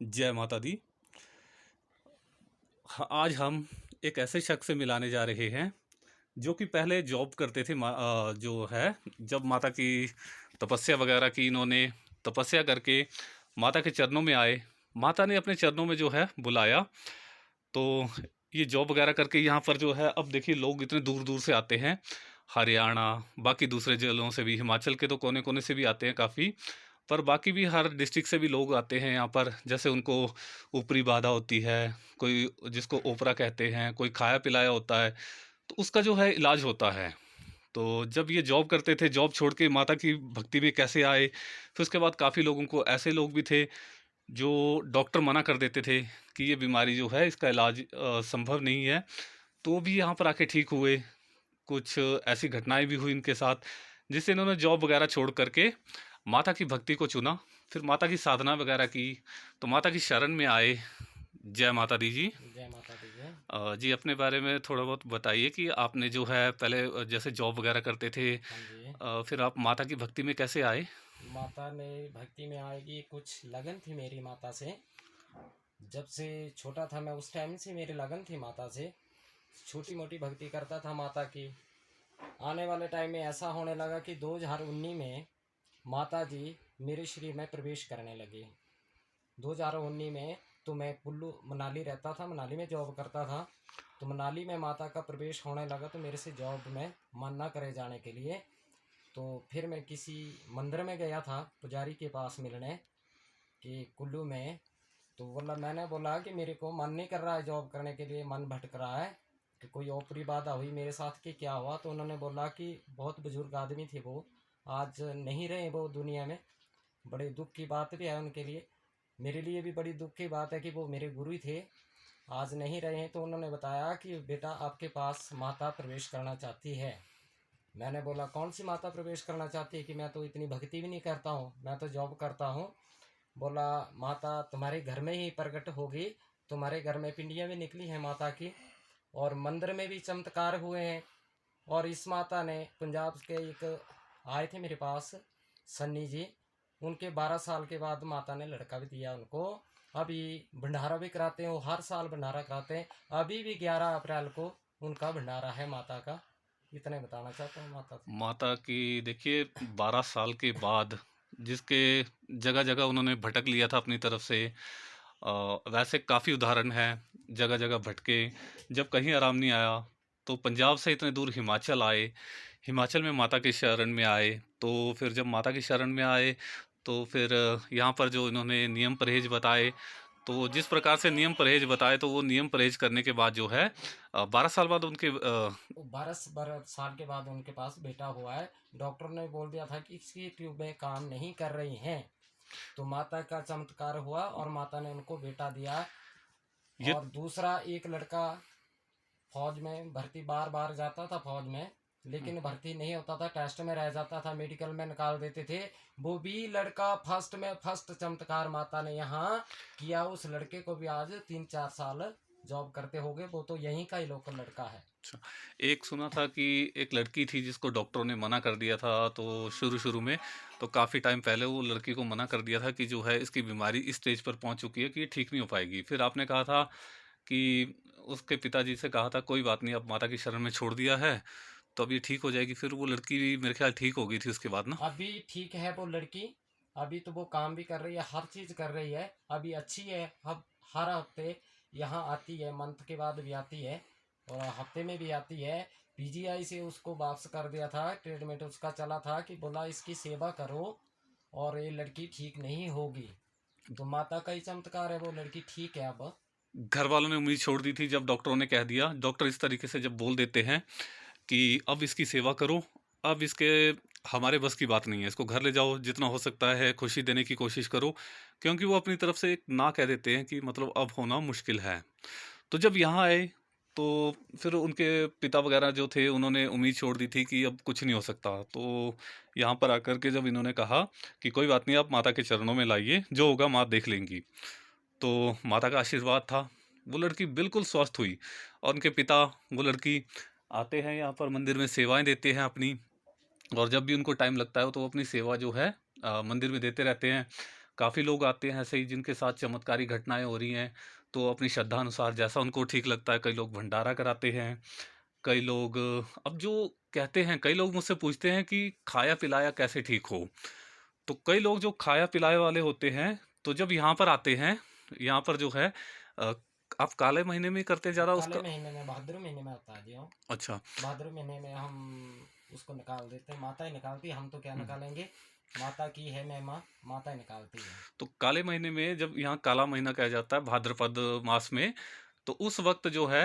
जय माता दी। आज हम एक ऐसे शख्स से मिलाने जा रहे हैं जो कि पहले जॉब करते थे। जो है, जब माता की तपस्या वगैरह की, इन्होंने तपस्या करके माता के चरणों में आए। माता ने अपने चरणों में जो है बुलाया, तो ये जॉब वगैरह करके यहाँ पर जो है, अब देखिए लोग इतने दूर दूर से आते हैं। हरियाणा, बाकी दूसरे जिलों से भी, हिमाचल के तो कोने कोने से भी आते हैं काफ़ी, पर बाकी भी हर डिस्ट्रिक्ट से भी लोग आते हैं यहाँ पर। जैसे उनको ऊपरी बाधा होती है, कोई जिसको ओपरा कहते हैं, कोई खाया पिलाया होता है, तो उसका जो है इलाज होता है। तो जब ये जॉब करते थे, जॉब छोड़ के माता की भक्ति में कैसे आए, फिर उसके बाद काफ़ी लोगों को, ऐसे लोग भी थे जो डॉक्टर मना कर देते थे कि ये बीमारी जो है इसका इलाज संभव नहीं है, तो भी यहाँ पर आके ठीक हुए। कुछ ऐसी घटनाएं भी हुई इनके साथ, जिससे इन्होंने जॉब वगैरह छोड़ करके माता की भक्ति को चुना, फिर माता की साधना वगैरह की, तो माता की शरण में आए। जय माता दी जी। जय माता दी जय। जी, अपने बारे में थोड़ा बहुत बताइए कि आपने जो है पहले जैसे जॉब वगैरह करते थे, हाँ जी। फिर आप माता की भक्ति में कैसे आए? माता ने भक्ति में आएगी, कुछ लगन थी मेरी माता से। जब से छोटा था मैं, उस टाइम से मेरी लगन थी माता से। छोटी मोटी भक्ति करता था माता की। आने वाले टाइम में ऐसा होने लगा कि 2019 में माता जी मेरे शरीर में प्रवेश करने लगी। 2019 में तो मैं कुल्लू मनाली रहता था, मनाली में जॉब करता था। तो मनाली में माता का प्रवेश होने लगा, तो मेरे से जॉब में मन ना करे जाने के लिए। तो फिर मैं किसी मंदिर में गया था पुजारी के पास मिलने, कि कुल्लू में। तो मैंने बोला कि मेरे को मन नहीं कर रहा है जॉब करने के लिए, मन भटक रहा है, कि कोई ऊपरी बाधा हुई मेरे साथ कि क्या हुआ। तो उन्होंने बोला कि बहुत बुजुर्ग आदमी थे वो, आज नहीं रहे वो दुनिया में। बड़े दुख की बात भी है उनके लिए, मेरे लिए भी बड़ी दुख की बात है कि वो मेरे गुरु ही थे, आज नहीं रहे हैं। तो उन्होंने बताया कि बेटा आपके पास माता प्रवेश करना चाहती है। मैंने बोला कौन सी माता प्रवेश करना चाहती है, कि मैं तो इतनी भक्ति भी नहीं करता हूँ, मैं तो जॉब करता हूँ। बोला माता तुम्हारे घर में ही प्रकट होगी, तुम्हारे घर में पिंडियाँ भी निकली हैं माता की, और मंदिर में भी चमत्कार हुए हैं। और इस माता ने पंजाब के एक आए थे मेरे पास, सन्नी जी, उनके 12 साल के बाद माता ने लड़का भी दिया उनको। अभी भंडारा भी कराते हैं, वो हर साल भंडारा कराते हैं। अभी भी 11 अप्रैल को उनका भंडारा है माता का। इतने बताना चाहता हूँ माता से। माता की देखिए, 12 साल के बाद, जिसके जगह जगह उन्होंने भटक लिया था अपनी तरफ से, वैसे काफ़ी उदाहरण हैं। जगह जगह भटके, जब कहीं आराम नहीं आया, तो पंजाब से इतने दूर हिमाचल आए, हिमाचल में माता की शरण में आए। तो फिर जब माता की शरण में आए, तो फिर यहाँ पर जो इन्होंने नियम परहेज बताए, तो जिस प्रकार से नियम परहेज बताए, तो वो नियम परहेज करने के बाद जो है 12 साल बाद उनके 12 साल के बाद उनके पास बेटा हुआ है। डॉक्टर ने बोल दिया था कि इसकी ट्यूबें काम नहीं कर रही हैं। तो माता का चमत्कार हुआ और माता ने उनको बेटा दिया। ये और दूसरा एक लड़का फौज में भर्ती, बार बार जाता था फौज में, लेकिन भर्ती नहीं होता था, टेस्ट में रह जाता था, मेडिकल में निकाल देते थे। वो भी लड़का फर्स्ट में फर्स्ट चमत्कार माता ने यहाँ किया। उस लड़के को भी आज 3-4 साल जॉब करते हो गए, वो तो यहीं का ही लोकल लड़का है। अच्छा, एक सुना था कि एक लड़की थी जिसको डॉक्टरों ने मना कर दिया था, तो शुरू शुरू में, तो काफ़ी टाइम पहले वो लड़की को मना कर दिया था कि जो है इसकी बीमारी इस स्टेज पर पहुंच चुकी है कि ये ठीक नहीं हो पाएगी। फिर आपने कहा था कि उसके पिताजी से कहा था कोई बात नहीं, अब माता की शरण में छोड़ दिया है, तो अब ये ठीक हो जाएगी। फिर वो लड़की भी मेरे ख्याल ठीक हो गई थी उसके बाद ना। अभी ठीक है वो लड़की। अभी तो वो काम भी कर रही है, हर चीज़ कर रही है, अभी अच्छी है। अब हर हफ्ते यहाँ आती है, मंथ के बाद भी आती है, और हफ्ते में भी आती है। पीजीआई से उसको वापस कर दिया था, ट्रीटमेंट उसका चला था, कि बोला इसकी सेवा करो और ये लड़की ठीक नहीं होगी। तो माता का ही चमत्कार है, वो लड़की ठीक है अब। घर वालों ने उम्मीद छोड़ दी थी जब डॉक्टरों ने कह दिया। डॉक्टर इस तरीके से जब बोल देते हैं कि अब इसकी सेवा करो, अब इसके हमारे बस की बात नहीं है, इसको घर ले जाओ, जितना हो सकता है खुशी देने की कोशिश करो, क्योंकि वो अपनी तरफ से एक ना कह देते हैं कि मतलब अब होना मुश्किल है। तो जब यहाँ आए, तो फिर उनके पिता वगैरह जो थे, उन्होंने उम्मीद छोड़ दी थी कि अब कुछ नहीं हो सकता। तो यहाँ पर आकर के जब इन्होंने कहा कि कोई बात नहीं, आप माता के चरणों में लाइए, जो होगा माँ देख लेंगी, तो माता का आशीर्वाद था, वो लड़की बिल्कुल स्वस्थ हुई। और उनके पिता, वो लड़की आते हैं यहाँ पर मंदिर में, सेवाएं देते हैं अपनी, और जब भी उनको टाइम लगता है तो वो अपनी सेवा जो है मंदिर में देते रहते हैं। काफ़ी लोग आते हैं ऐसे ही जिनके साथ चमत्कारी घटनाएँ हो रही हैं, तो अपनी श्रद्धा अनुसार जैसा उनको ठीक लगता है, कई लोग भंडारा कराते हैं, कई लोग अब जो कहते हैं, कई लोग मुझसे पूछते हैं कि खाया-पिलाया कैसे ठीक हो? तो कई लोग जो खाया-पिलाए वाले होते हैं, तो जब यहाँ पर आते हैं, यहाँ पर जो है अ, आप काले महीने में ही करते हैं हाँ, ज़्यादा काले उसका? महीने में, भाद्र महीने में होता है जी। हाँ, अच्छा। भाद्र महीने में हम उसको निकाल देते हैं, माता ही निकालती है, हम तो क्या हुँ। निकालेंगे, माता की है महिमा, माता ही निकालती है। तो काले महीने में जब यहाँ काला महीना कहा जाता है भाद्रपद मास में, तो उस वक्त जो है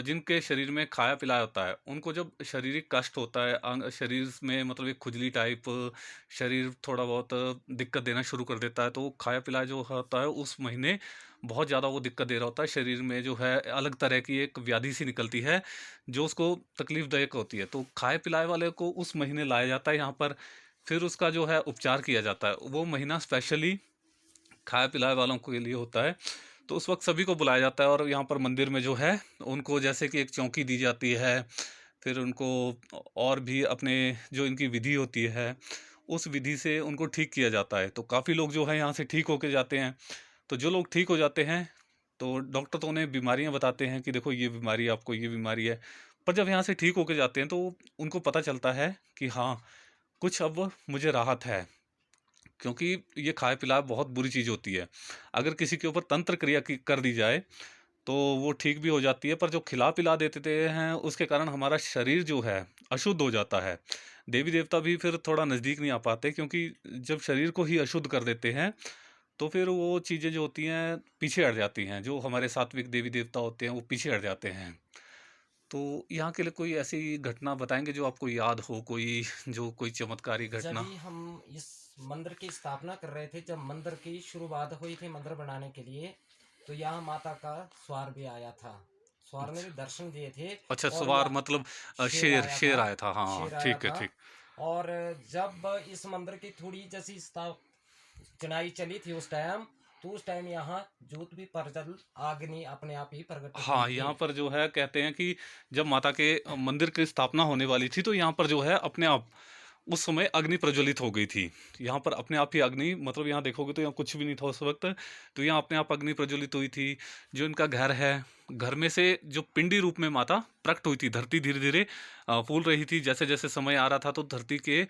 जिनके शरीर में खाया पिलाया होता है, उनको जब शारीरिक कष्ट होता है, शरीर में मतलब एक खुजली टाइप, शरीर थोड़ा बहुत दिक्कत देना शुरू कर देता है, तो वो खाया पिलाया जो होता है उस महीने बहुत ज़्यादा वो दिक्कत दे रहा होता है, शरीर में जो है अलग तरह की एक व्याधि सी निकलती है जो उसको तकलीफदायक होती है, तो खाए पिलाए वाले को उस महीने लाया जाता है यहाँ पर, फिर उसका जो है उपचार किया जाता है। वो महीना स्पेशली खाए पिलाए वालों के लिए होता है, तो उस वक्त सभी को बुलाया जाता है और यहाँ पर मंदिर में जो है उनको जैसे कि एक चौकी दी जाती है, फिर उनको और भी अपने जो इनकी विधि होती है उस विधि से उनको ठीक किया जाता है। तो काफ़ी लोग जो है यहाँ से ठीक होके जाते हैं। तो जो लोग ठीक हो जाते हैं तो डॉक्टर तो उन्हें बीमारियाँ बताते हैं कि देखो ये बीमारी है, आपको ये बीमारी है, पर जब यहाँ से ठीक होके जाते हैं तो उनको पता चलता है कि हाँ, कुछ अब मुझे राहत है, क्योंकि ये खाया पिलाया बहुत बुरी चीज़ होती है। अगर किसी के ऊपर तंत्र क्रिया की कर दी जाए तो वो ठीक भी हो जाती है, पर जो खिला पिला देते हैं उसके कारण हमारा शरीर जो है अशुद्ध हो जाता है। देवी देवता भी फिर थोड़ा नज़दीक नहीं आ पाते, क्योंकि जब शरीर को ही अशुद्ध कर देते हैं तो फिर वो चीज़ें जो होती हैं पीछे हट जाती हैं, जो हमारे सात्विक देवी देवता होते हैं वो पीछे हट जाते हैं। तो यहाँ के लिए कोई ऐसी घटना बताएंगे जो आपको याद हो, कोई जो कोई चमत्कारी जब घटना? भी हम इस मंदिर की स्थापना कर रहे थे, जब मंदिर की शुरुआत हुई थी मंदिर बनाने के लिए, तो यहाँ माता का स्वार भी आया था। स्वार ने भी दर्शन दिए थे। अच्छा, और सवार या मतलब शेर शेर आया था, शेर आया था, हाँ, शेर आया ठीक है, था। ठीक। और जब इस मंदिर की थोड़ी जैसी चुनाई चली थी उस टाइम, तो उस टाइम यहाँ जोत भी प्रज्वल, अग्नि अपने आप ही प्रकट हुई हाँ, थी। यहाँ पर जो है कहते हैं कि जब माता के मंदिर की स्थापना होने वाली थी तो यहाँ पर जो है अपने आप उस समय अग्नि प्रज्वलित हो गई थी। यहाँ पर अपने आप ही अग्नि, मतलब यहाँ देखोगे तो यहाँ कुछ भी नहीं था उस वक्त, तो यहाँ अपने आप अग्नि प्रज्वलित हुई थी। जो इनका घर है, घर में से जो पिंडी रूप में माता प्रकट हुई थी, धरती धीरे धीरे फूल रही थी, जैसे जैसे समय आ रहा था तो धरती के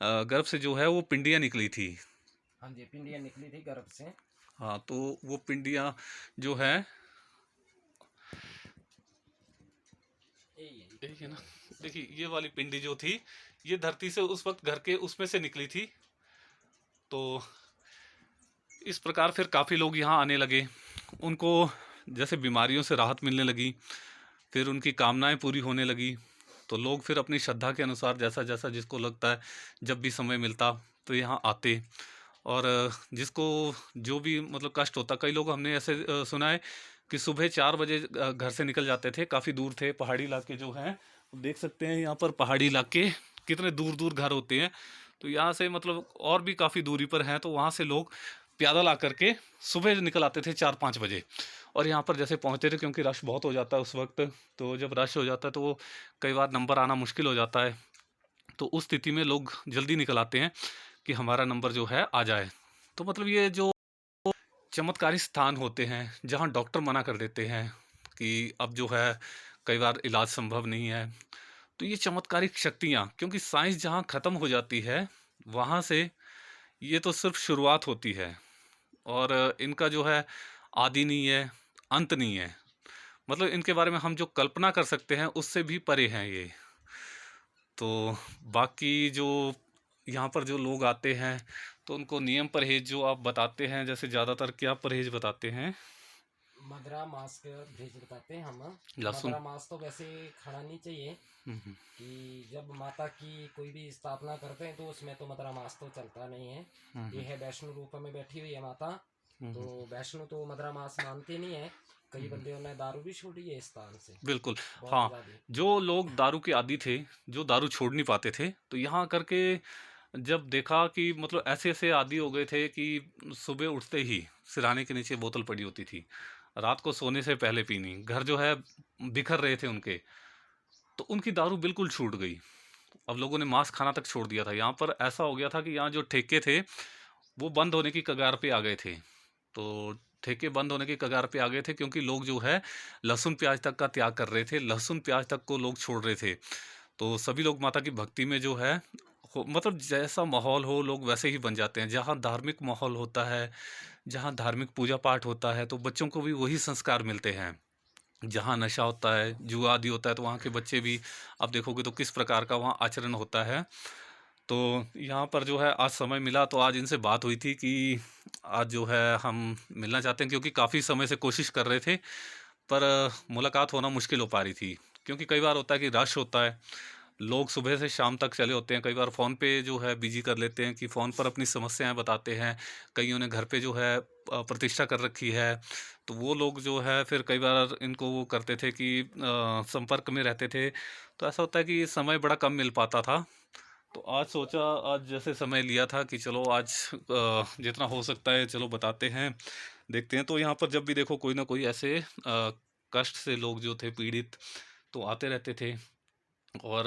गर्भ से जो है वो पिंडियाँ निकली थी। हाँ जी, पिंडियाँ निकली थी गर्भ से। हाँ, तो वो पिंडियाँ जो है, यही है जी, देखिए ना, पिंडियाँ निकली से। देखिए ये वाली पिंडी जो थी ये धरती से उस वक्त घर के उसमें से निकली थी। तो इस प्रकार फिर काफ़ी लोग यहाँ आने लगे, उनको जैसे बीमारियों से राहत मिलने लगी, फिर उनकी कामनाएं पूरी होने लगी। तो लोग फिर अपनी श्रद्धा के अनुसार जैसा जैसा जिसको लगता है जब भी समय मिलता तो यहाँ आते। और जिसको जो भी मतलब कष्ट होता, कई लोग हमने ऐसे सुना है कि सुबह 4 बजे घर से निकल जाते थे, काफ़ी दूर थे, पहाड़ी इलाके जो हैं देख सकते हैं यहाँ पर, पहाड़ी इलाके कितने दूर दूर घर होते हैं। तो यहाँ से मतलब और भी काफ़ी दूरी पर हैं, तो वहाँ से लोग पैदल आकर के सुबह निकल आते थे 4-5 बजे, और यहाँ पर जैसे पहुँचते थे, क्योंकि रश बहुत हो जाता है उस वक्त, तो जब रश हो जाता है तो वो कई बार नंबर आना मुश्किल हो जाता है, तो उस स्थिति में लोग जल्दी निकल आते हैं कि हमारा नंबर जो है आ जाए। तो मतलब ये जो चमत्कारी स्थान होते हैं जहाँ डॉक्टर मना कर देते हैं कि अब जो है कई बार इलाज संभव नहीं है, तो ये चमत्कारिक शक्तियाँ, क्योंकि साइंस जहाँ ख़त्म हो जाती है वहाँ से ये तो सिर्फ शुरुआत होती है, और इनका जो है आदि नहीं है, अंत नहीं है। मतलब इनके बारे में हम जो कल्पना कर सकते हैं उससे भी परे हैं ये। तो बाकी जो यहाँ पर जो लोग आते हैं तो उनको नियम परहेज जो आप बताते हैं, जैसे ज़्यादातर क्या परहेज बताते हैं? मदरा मांस का भेज बताते हैं हम। लहसुन। मदरा मांस तो वैसे खाना नहीं चाहिए, हम्म। कि जब माता की कोई भी स्थापना करते हैं तो उसमें तो मदरा मांस तो चलता नहीं है। ये हम्म। है वैष्णो रूप में बैठी हुई है माता, तो हम्म। वैष्णो तो मदरा मांस मानते नहीं है। कई बंदियों ने दारू भी छोड़ी है इस स्थान से, बिल्कुल। बहुत हाँ, ज़्यादा। जो लोग दारू के आदी थे, जो दारू छोड़ नहीं पाते थे, तो यहाँ करके जब देखा कि मतलब ऐसे ऐसे आदी हो गए थे कि सुबह उठते ही सिरहाने के नीचे बोतल पड़ी होती थी, रात को सोने से पहले पीनी, घर जो है बिखर रहे थे उनके, तो उनकी दारू बिल्कुल छूट गई। अब लोगों ने मांस खाना तक छोड़ दिया था। यहाँ पर ऐसा हो गया था कि यहाँ जो ठेके थे वो बंद होने की कगार पे आ गए थे। तो ठेके बंद होने की कगार पे आ गए थे क्योंकि लोग जो है लहसुन प्याज तक का त्याग कर रहे थे, लहसुन प्याज तक को लोग छोड़ रहे थे। तो सभी लोग माता की भक्ति में जो है मतलब जैसा माहौल हो लोग वैसे ही बन जाते हैं। जहाँ धार्मिक माहौल होता है, जहाँ धार्मिक पूजा पाठ होता है, तो बच्चों को भी वही संस्कार मिलते हैं। जहाँ नशा होता है, जुआ आदि होता है, तो वहाँ के बच्चे भी आप देखोगे तो किस प्रकार का वहाँ आचरण होता है। तो यहाँ पर जो है आज समय मिला तो आज इनसे बात हुई थी कि आज जो है हम मिलना चाहते हैं, क्योंकि काफ़ी समय से कोशिश कर रहे थे, पर मुलाकात होना मुश्किल हो पा रही थी। क्योंकि कई बार होता है कि रश होता है, लोग सुबह से शाम तक चले होते हैं, कई बार फ़ोन पे जो है बिजी कर लेते हैं कि फ़ोन पर अपनी समस्याएं बताते हैं। कईयों ने घर पे जो है प्रतिष्ठा कर रखी है, तो वो लोग जो है फिर कई बार इनको वो करते थे कि संपर्क में रहते थे। तो ऐसा होता है कि समय बड़ा कम मिल पाता था। तो आज सोचा, आज जैसे समय लिया था कि चलो आज जितना हो सकता है चलो बताते हैं, देखते हैं। तो यहाँ पर जब भी देखो कोई ना कोई ऐसे कष्ट से लोग जो थे पीड़ित, तो आते रहते थे। और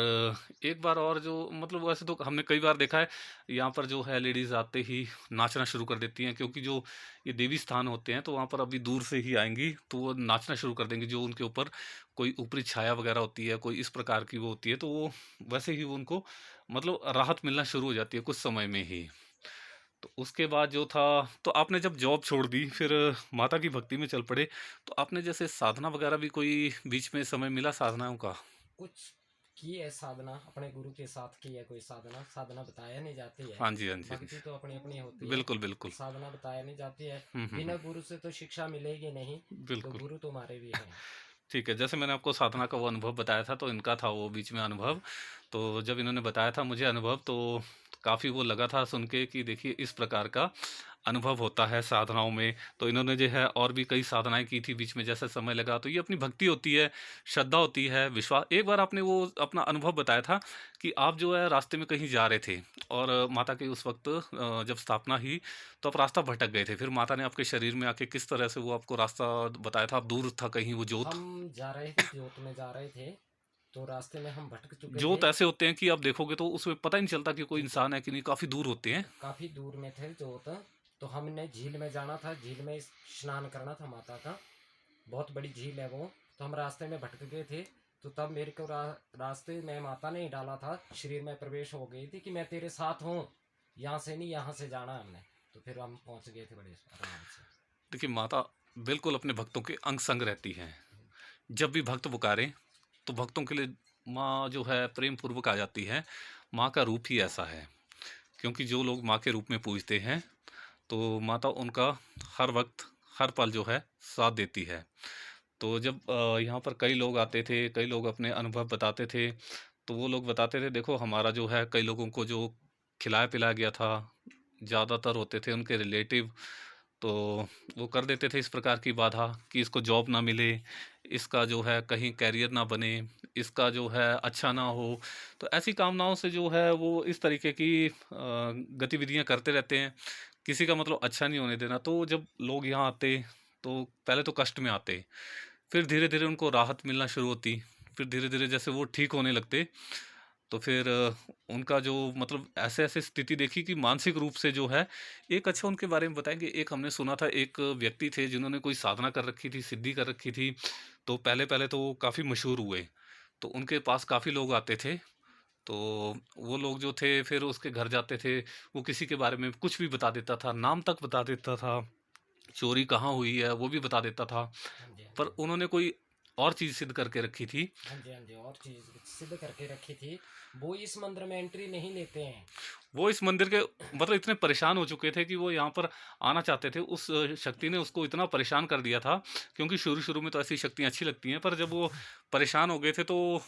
एक बार और जो मतलब वैसे तो हमने कई बार देखा है, यहाँ पर जो है लेडीज़ आते ही नाचना शुरू कर देती हैं, क्योंकि जो ये देवी स्थान होते हैं तो वहाँ पर अभी दूर से ही आएंगी तो वो नाचना शुरू कर देंगी। जो उनके ऊपर कोई ऊपरी छाया वगैरह होती है, कोई इस प्रकार की वो होती है, तो वो वैसे ही वो उनको मतलब राहत मिलना शुरू हो जाती है कुछ समय में ही। तो उसके बाद जो था, तो आपने जब जॉब छोड़ दी फिर माता की भक्ति में चल पड़े, तो आपने जैसे साधना वगैरह भी कोई बीच में समय मिला साधनाओं का? कुछ की है साधना, अपने गुरु के साथ की है कोई साधना। साधना बताया नहीं जाती है, हाँ जी, हाँ जी, हाँ भक्ति तो अपनी अपनी होती जी। है, बिल्कुल, बिल्कुल। साधना बताया नहीं जाती है। हुँ, बिना हुँ। गुरु से तो शिक्षा मिलेगी नहीं, तो बिल्कुल। गुरु तुम्हारे भी हैं। ठीक है, जैसे मैंने आपको साधना का वो अनुभव बताया था, तो इनका था वो बीच में अनुभव। तो जब इन्होंने बताया था मुझे अनुभव, तो काफ़ी वो लगा था सुन के कि देखिए इस प्रकार का अनुभव होता है साधनाओं में। तो इन्होंने जो है और भी कई साधनाएँ की थी बीच में, जैसे समय लगा। तो ये अपनी भक्ति होती है, श्रद्धा होती है, विश्वास। एक बार आपने वो अपना अनुभव बताया था कि आप जो है रास्ते में कहीं जा रहे थे और माता की उस वक़्त जब स्थापना हुई, तो आप रास्ता भटक गए थे। फिर माता ने आपके शरीर में आके किस तरह से वो आपको रास्ता बताया था? आप दूर था कहीं वो जोत? हम जा रहे थे, जोत में जा रहे थे, तो रास्ते में हम भटक चुके थे। जोत ऐसे होते हैं कि आप देखोगे तो उसमें पता ही नहीं चलता कि कोई ठीक है, इंसान है कि नहीं, काफ़ी दूर होते हैं। काफ़ी दूर में थे जोत। तो हमने झील में जाना था, झील में स्नान करना था माता का, बहुत बड़ी झील है वो। तो हम रास्ते में भटक गए थे। तो तब मेरे को रास्ते में माता ने ही डाला था, शरीर में प्रवेश हो गई थी कि मैं तेरे साथ हूँ, यहाँ से नहीं यहाँ से जाना है हमने। तो फिर हम पहुँच गए थे बड़े आराम से। देखिए माता बिल्कुल अपने भक्तों के अंग संग रहती हैं। जब भी भक्त पुकारे तो भक्तों के लिए माँ जो है प्रेम पूर्वक आ जाती है। माँ का रूप ही ऐसा है, क्योंकि जो लोग माँ के रूप में पूजते हैं तो माता उनका हर वक्त हर पल जो है साथ देती है। तो जब यहाँ पर कई लोग आते थे, कई लोग अपने अनुभव बताते थे, तो वो लोग बताते थे देखो हमारा जो है कई लोगों को जो खिलाया पिलाया गया था, ज़्यादातर होते थे उनके रिलेटिव, तो वो कर देते थे इस प्रकार की बाधा कि इसको जॉब ना मिले, इसका जो है कहीं करियर ना बने, इसका जो है अच्छा ना हो। तो ऐसी कामनाओं से जो है वो इस तरीके की गतिविधियां करते रहते हैं, किसी का मतलब अच्छा नहीं होने देना। तो जब लोग यहाँ आते तो पहले तो कष्ट में आते, फिर धीरे धीरे उनको राहत मिलना शुरू होती, फिर धीरे धीरे जैसे वो ठीक होने लगते, तो फिर उनका जो मतलब ऐसे ऐसे स्थिति देखी कि मानसिक रूप से जो है एक अच्छा उनके बारे में बताएंगे। एक हमने सुना था, एक व्यक्ति थे जिन्होंने कोई साधना कर रखी थी, सिद्धि कर रखी थी। तो पहले पहले तो वो काफ़ी मशहूर हुए, तो उनके पास काफ़ी लोग आते थे। तो वो लोग जो थे फिर उसके घर जाते थे, वो किसी के बारे में कुछ भी बता देता था, नाम तक बता देता था, चोरी कहाँ हुई है वो भी बता देता था। हाँ जी, हाँ पर जी। उन्होंने कोई और चीज़ सिद्ध करके रखी थी। हाँ जी, हाँ जी, और चीज़ सिद्ध करके रखी थी। वो इस मंदिर में एंट्री नहीं लेते हैं। वो इस मंदिर के मतलब इतने परेशान हो चुके थे कि वो यहाँ पर आना चाहते थे। उस शक्ति ने उसको इतना परेशान कर दिया था, क्योंकि शुरू शुरू में तो ऐसी शक्तियाँ अच्छी लगती हैं, पर जब वो परेशान हो गए थे तो